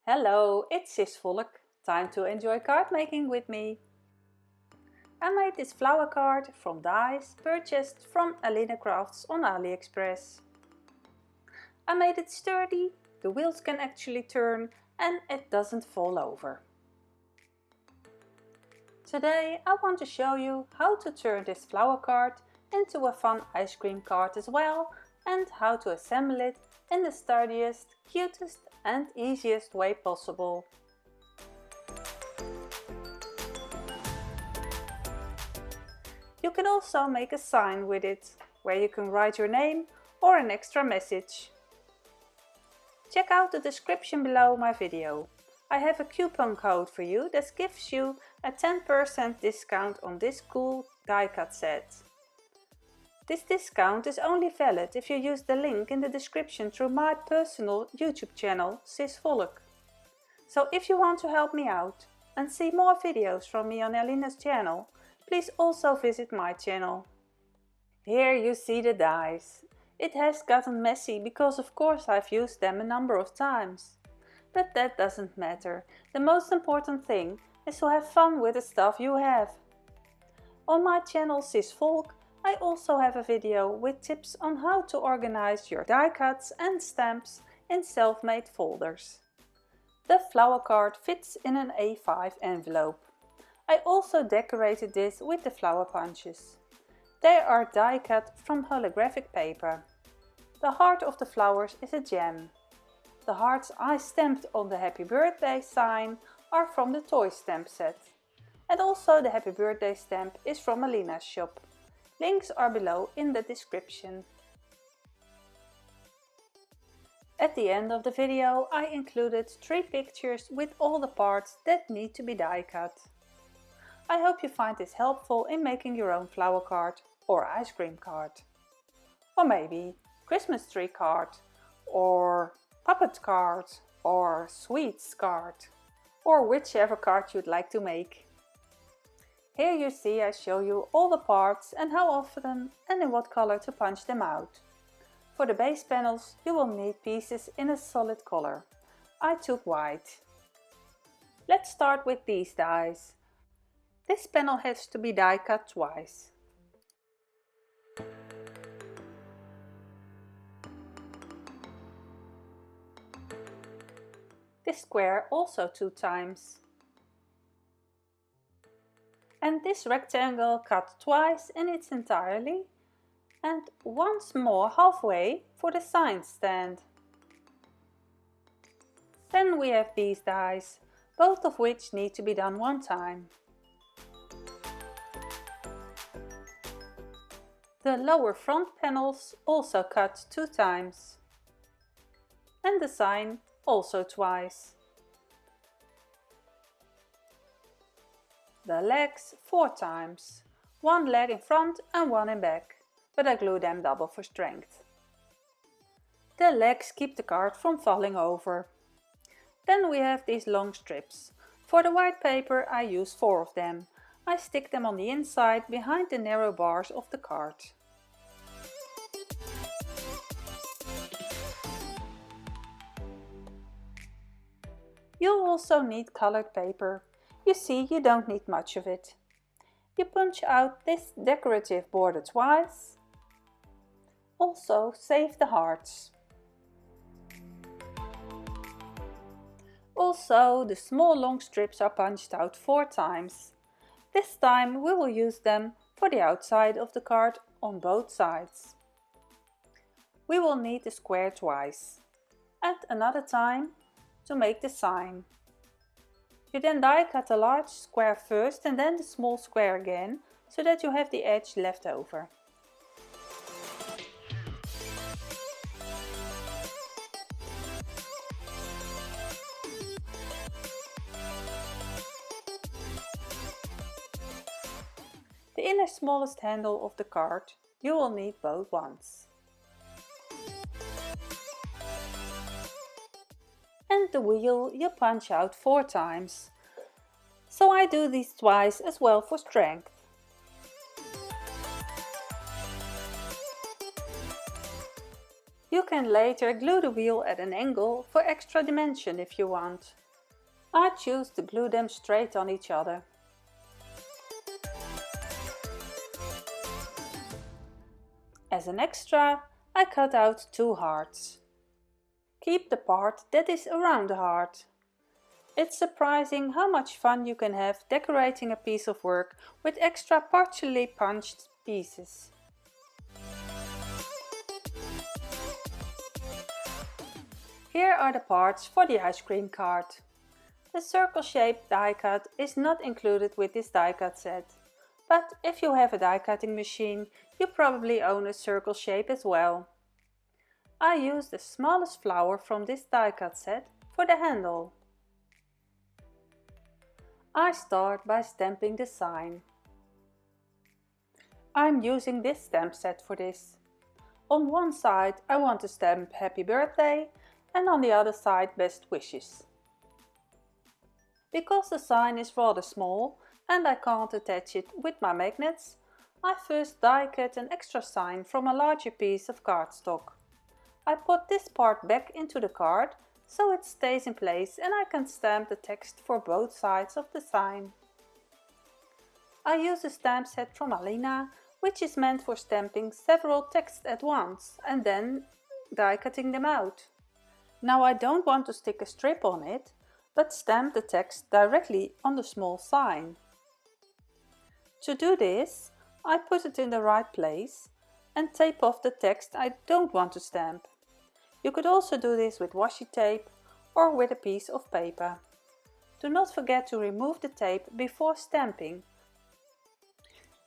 Hello, it's Cisvolk. Time to enjoy card making with me. I made this flower card from dies purchased from ALinaCrafts on AliExpress. I made it sturdy, the wheels can actually turn and it doesn't fall over. Today I want to show you how to turn this flower card into a fun ice cream card as well, and how to assemble it in the sturdiest, cutest and easiest way possible. You can also make a sign with it, where you can write your name or an extra message. Check out the description below my video. I have a coupon code for you that gives you a 10% discount on this cool die cut set. This discount is only valid if you use the link in the description through my personal YouTube channel, Cisvolk. So if you want to help me out and see more videos from me on Alina's channel, please also visit my channel. Here you see the dies. It has gotten messy because of course I've used them a number of times. But that doesn't matter. The most important thing is to have fun with the stuff you have. On my channel Cisvolk, I also have a video with tips on how to organize your die cuts and stamps in self-made folders. The flower card fits in an A5 envelope. I also decorated this with the flower punches. They are die cut from holographic paper. The heart of the flowers is a gem. The hearts I stamped on the happy birthday sign are from the toy stamp set. And also the happy birthday stamp is from Alina's shop. Links are below in the description. At the end of the video I included 3 pictures with all the parts that need to be die cut. I hope you find this helpful in making your own flower card or ice cream card. Or maybe Christmas tree card, or puppet card, or sweets card, or whichever card you'd like to make. Here you see I show you all the parts and how often and in what color to punch them out. For the base panels you will need pieces in a solid color. I took white. Let's start with these dies. This panel has to be die cut twice. This square also 2 times. And this rectangle cut twice in its entirety, and once more halfway for the sign stand. Then we have these dies, both of which need to be done 1 time. The lower front panels also cut 2 times. And the sign also twice. The legs 4 times, 1 leg in front and 1 in back, but I glue them double for strength. The legs keep the card from falling over. Then we have these long strips. For the white paper I use 4 of them. I stick them on the inside behind the narrow bars of the card. You'll also need colored paper. You see, you don't need much of it. You punch out this decorative border twice. Also save the hearts. Also the small long strips are punched out 4 times. This time we will use them for the outside of the card on both sides. We will need the square twice. And another time to make the sign. You then die cut the large square first and then the small square again, so that you have the edge left over. The inner smallest handle of the card you will need both once. And the wheel you punch out 4 times. So I do these twice as well for strength. You can later glue the wheel at an angle for extra dimension if you want. I choose to glue them straight on each other. As an extra, I cut out 2 hearts. Keep the part that is around the heart. It's surprising how much fun you can have decorating a piece of work with extra partially punched pieces. Here are the parts for the ice cream cart. The circle-shaped die cut is not included with this die cut set, but if you have a die cutting machine, you probably own a circle shape as well. I use the smallest flower from this die cut set for the handle. I start by stamping the sign. I'm using this stamp set for this. On one side I want to stamp Happy Birthday and on the other side Best Wishes. Because the sign is rather small and I can't attach it with my magnets, I first die cut an extra sign from a larger piece of cardstock. I put this part back into the card so it stays in place and I can stamp the text for both sides of the sign. I use a stamp set from Alina, which is meant for stamping several texts at once and then die cutting them out. Now I don't want to stick a strip on it, but stamp the text directly on the small sign. To do this, I put it in the right place and tape off the text I don't want to stamp. You could also do this with washi tape or with a piece of paper. Do not forget to remove the tape before stamping.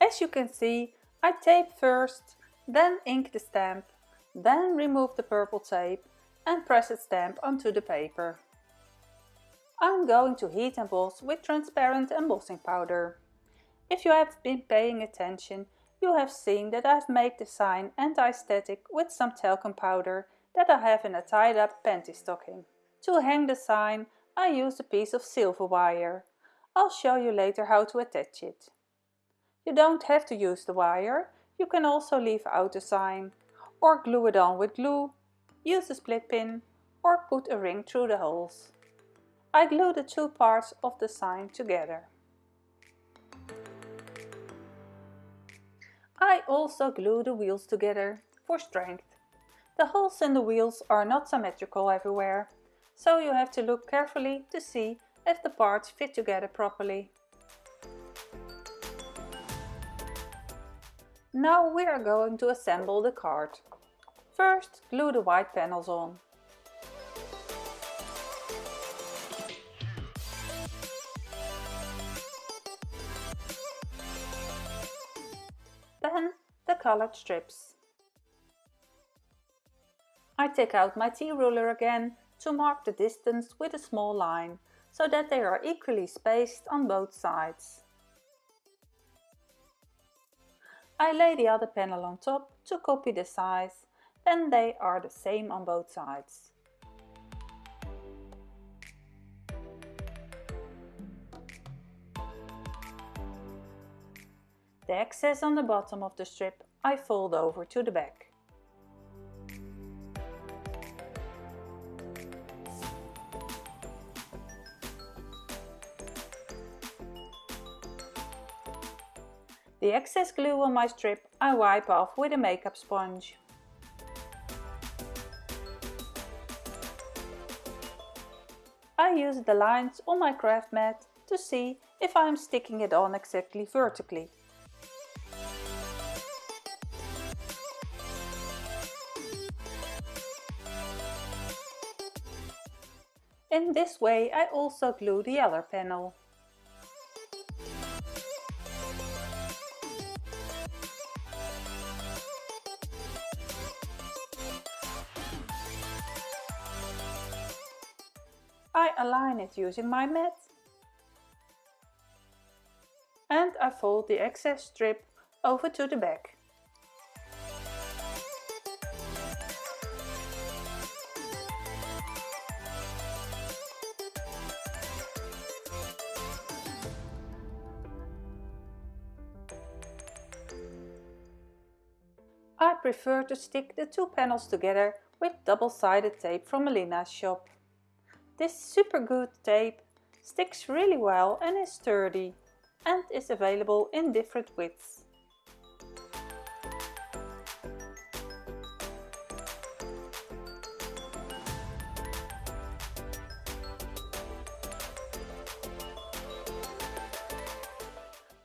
As you can see, I tape first, then ink the stamp, then remove the purple tape and press the stamp onto the paper. I'm going to heat emboss with transparent embossing powder. If you have been paying attention, you have seen that I've made the sign anti-static with some talcum powder that I have in a tied up panty stocking. To hang the sign, I used a piece of silver wire. I'll show you later how to attach it. You don't have to use the wire, you can also leave out the sign, or glue it on with glue, use a split pin, or put a ring through the holes. I glue the 2 parts of the sign together. I also glue the wheels together for strength. The holes in the wheels are not symmetrical everywhere, so you have to look carefully to see if the parts fit together properly. Now we are going to assemble the cart. First, glue the white panels on. Then the colored strips. I take out my T-ruler again to mark the distance with a small line, so that they are equally spaced on both sides. I lay the other panel on top to copy the size, then they are the same on both sides. The excess on the bottom of the strip I fold over to the back. The excess glue on my strip I wipe off with a makeup sponge. I use the lines on my craft mat to see if I am sticking it on exactly vertically. In this way I also glue the other panel. I align it using my mat and I fold the excess strip over to the back. I prefer to stick the 2 panels together with double-sided tape from Alina's shop. This super good tape sticks really well and is sturdy, and is available in different widths.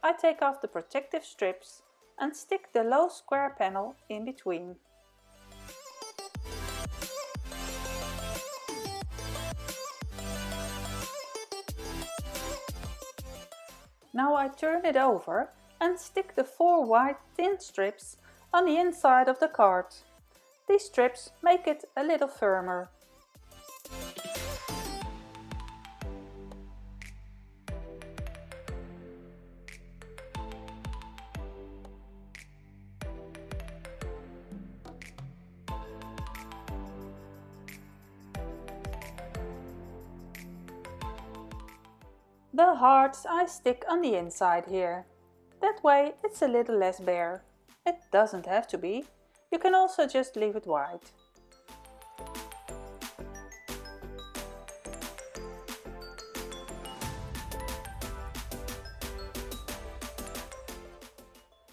I take off the protective strips and stick the low square panel in between. Now I turn it over and stick the 4 white thin strips on the inside of the card. These strips make it a little firmer. The hearts I stick on the inside here. That way it's a little less bare. It doesn't have to be. You can also just leave it white.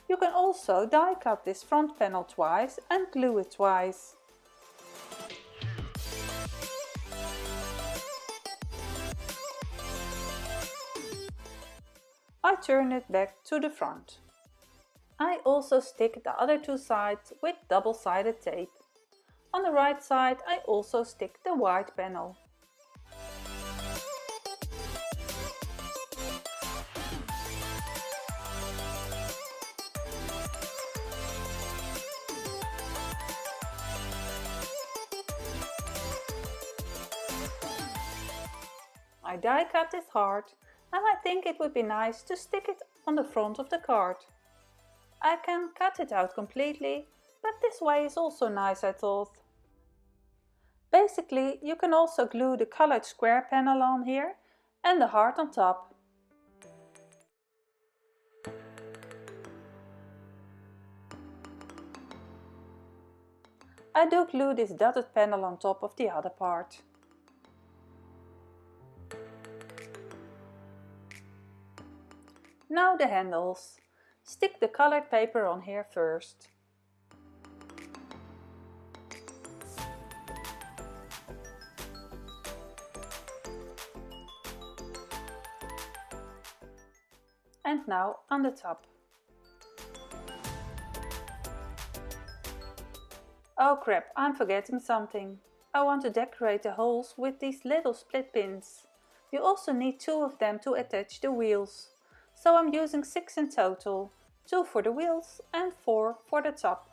You can also die cut this front panel twice and glue it twice. I turn it back to the front. I also stick the other 2 sides with double-sided tape. On the right side I also stick the white panel. I die cut this heart, and I think it would be nice to stick it on the front of the card. I can cut it out completely, but this way is also nice, I thought. Basically, you can also glue the colored square panel on here and the heart on top. I do glue this dotted panel on top of the other part. Now the handles. Stick the colored paper on here first. And now on the top. Oh crap, I'm forgetting something. I want to decorate the holes with these little split pins. You also need 2 of them to attach the wheels. So I'm using 6 in total, 2 for the wheels and 4 for the top.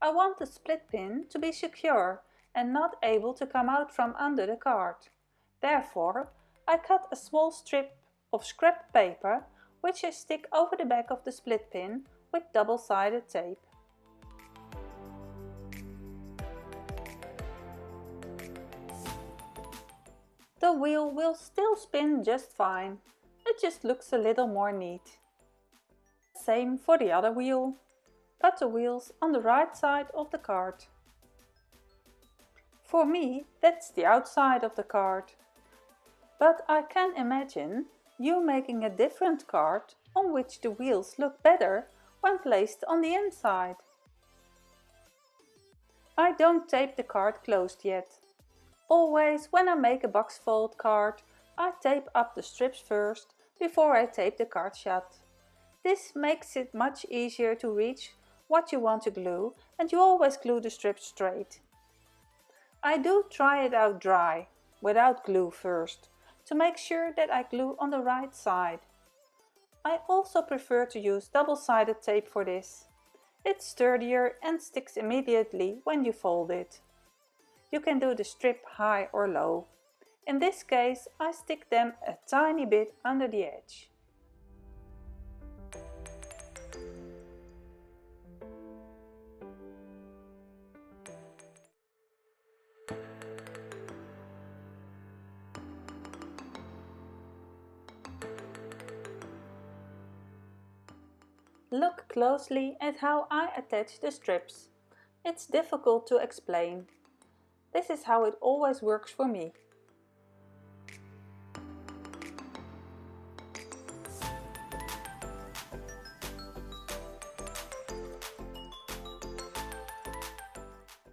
I want the split pin to be secure and not able to come out from under the card. Therefore, I cut a small strip of scrap paper which I stick over the back of the split pin with double-sided tape. The wheel will still spin just fine, it just looks a little more neat. Same for the other wheel. Put the wheels on the right side of the card. For me, that's the outside of the card. But I can imagine you making a different card on which the wheels look better when placed on the inside. I don't tape the card closed yet. Always when I make a box fold card, I tape up the strips first before I tape the card shut. This makes it much easier to reach what you want to glue, and you always glue the strips straight. I do try it out dry, without glue first, to make sure that I glue on the right side. I also prefer to use double-sided tape for this. It's sturdier and sticks immediately when you fold it. You can do the strip high or low. In this case, I stick them a tiny bit under the edge. Look closely at how I attach the strips. It's difficult to explain. This is how it always works for me.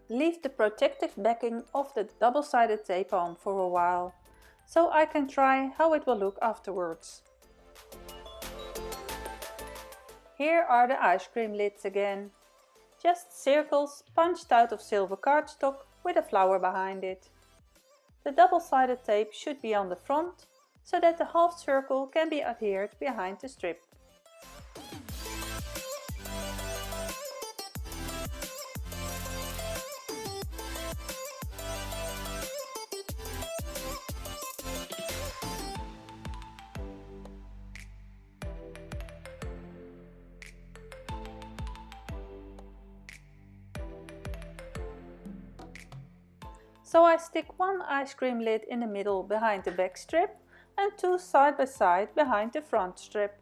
Leave the protective backing of the double-sided tape on for a while, so I can try how it will look afterwards. Here are the ice cream lids again. Just circles punched out of silver cardstock with a flower behind it. The double-sided tape should be on the front, so that the half circle can be adhered behind the strip. So I stick one ice cream lid in the middle behind the back strip and two side by side behind the front strip.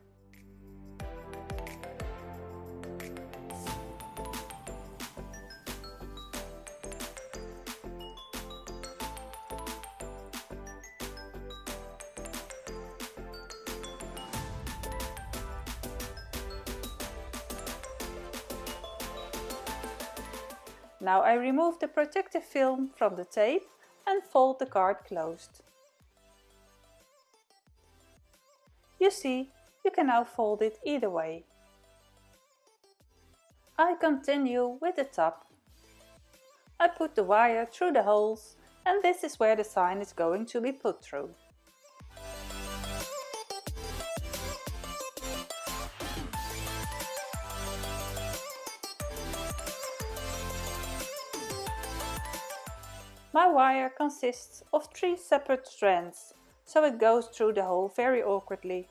Now I remove the protective film from the tape and fold the card closed. You see, you can now fold it either way. I continue with the top. I put the wire through the holes and this is where the sign is going to be put through. My wire consists of 3 separate strands, so it goes through the hole very awkwardly.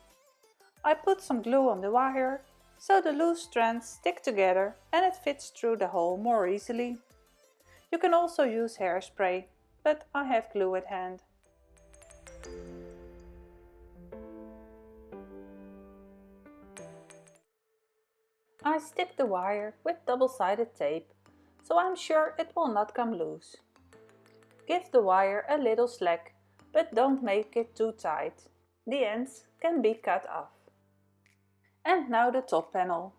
I put some glue on the wire, so the loose strands stick together and it fits through the hole more easily. You can also use hairspray, but I have glue at hand. I stick the wire with double-sided tape, so I'm sure it will not come loose. Give the wire a little slack, but don't make it too tight. The ends can be cut off. And now the top panel.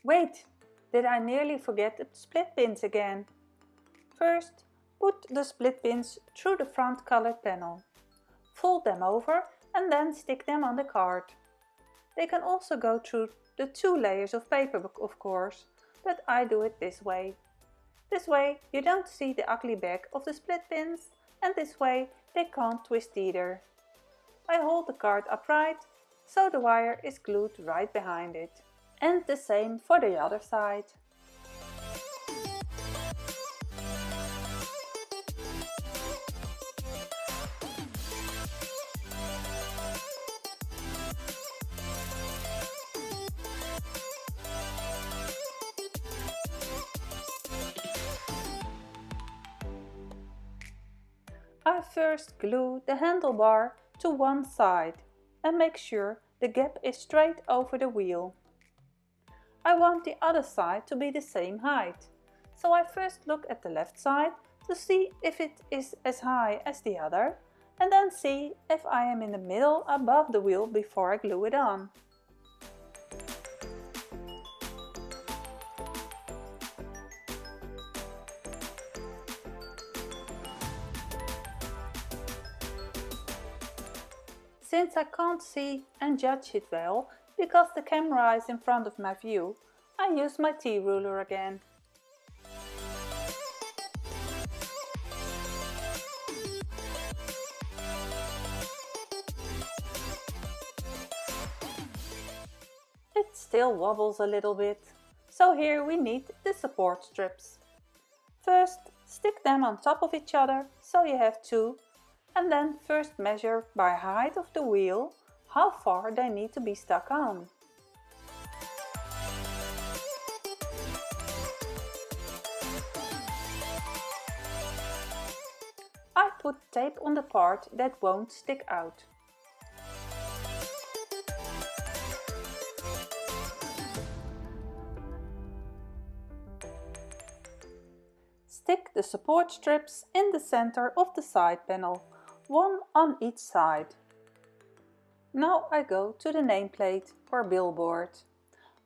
Wait, did I nearly forget the split pins again? First, put the split pins through the front colored panel. Fold them over and then stick them on the card. They can also go through the 2 layers of paper, of course, but I do it this way. This way you don't see the ugly back of the split pins, and this way they can't twist either. I hold the card upright, so the wire is glued right behind it. And the same for the other side. I first glue the handlebar to one side and make sure the gap is straight over the wheel. I want the other side to be the same height, so I first look at the left side to see if it is as high as the other and then see if I am in the middle above the wheel before I glue it on. Since I can't see and judge it well, because the camera is in front of my view, I use my T-ruler again. It still wobbles a little bit, so here we need the support strips. First, stick them on top of each other, so you have 2. And then first measure by height of the wheel how far they need to be stuck on. I put tape on the part that won't stick out. Stick the support strips in the center of the side panel, one on each side. Now I go to the nameplate or billboard.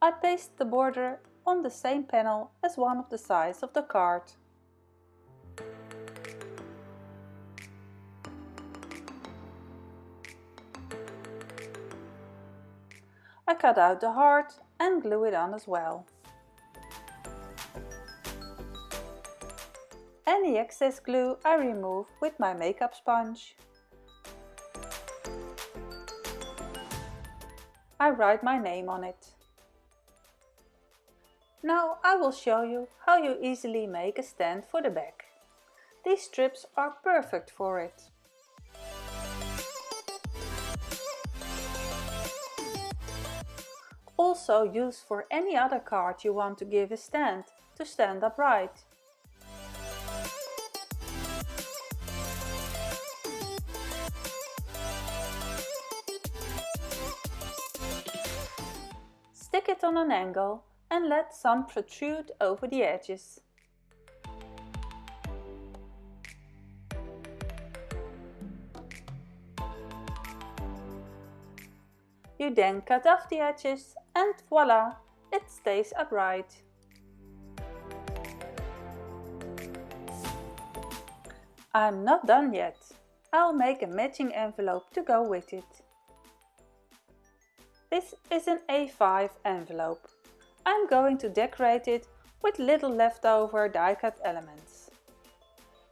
I paste the border on the same panel as one of the sides of the card. I cut out the heart and glue it on as well. Any excess glue I remove with my makeup sponge. I write my name on it. Now I will show you how you easily make a stand for the back. These strips are perfect for it. Also used for any other card you want to give a stand to stand upright. Stick it on an angle and let some protrude over the edges. You then cut off the edges and voila, it stays upright. I'm not done yet. I'll make a matching envelope to go with it. This is an A5 envelope. I'm going to decorate it with little leftover die-cut elements.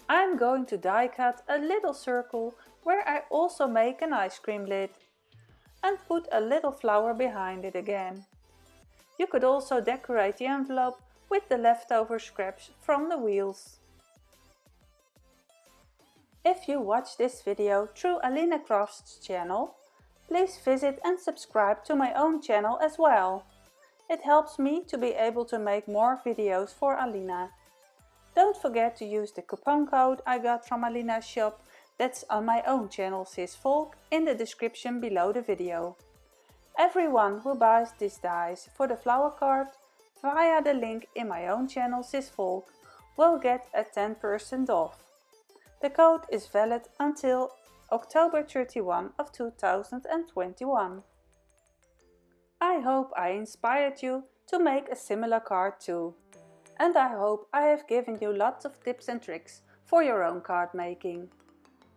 I'm going to die-cut a little circle where I also make an ice cream lid and put a little flower behind it again. You could also decorate the envelope with the leftover scraps from the wheels. If you watch this video through AlinaCraft's channel, please visit and subscribe to my own channel as well. It helps me to be able to make more videos for Alina. Don't forget to use the coupon code I got from Alina's shop that's on my own channel Cisvolk in the description below the video. Everyone who buys these dies for the flower card via the link in my own channel Cisvolk will get a 10% off. The code is valid until October 31 of 2021. I hope I inspired you to make a similar card too. And I hope I have given you lots of tips and tricks for your own card making.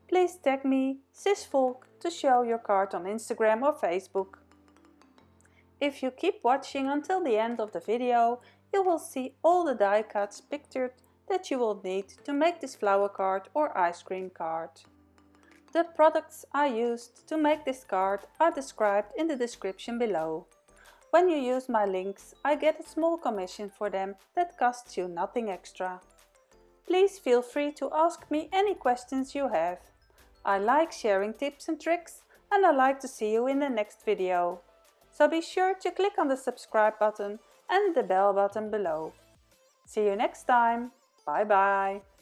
Please tag me, Cisvolk, to show your card on Instagram or Facebook. If you keep watching until the end of the video, you will see all the die cuts pictured that you will need to make this flower card or ice cream card. The products I used to make this card are described in the description below. When you use my links, I get a small commission for them that costs you nothing extra. Please feel free to ask me any questions you have. I like sharing tips and tricks and I like to see you in the next video. So be sure to click on the subscribe button and the bell button below. See you next time. Bye bye.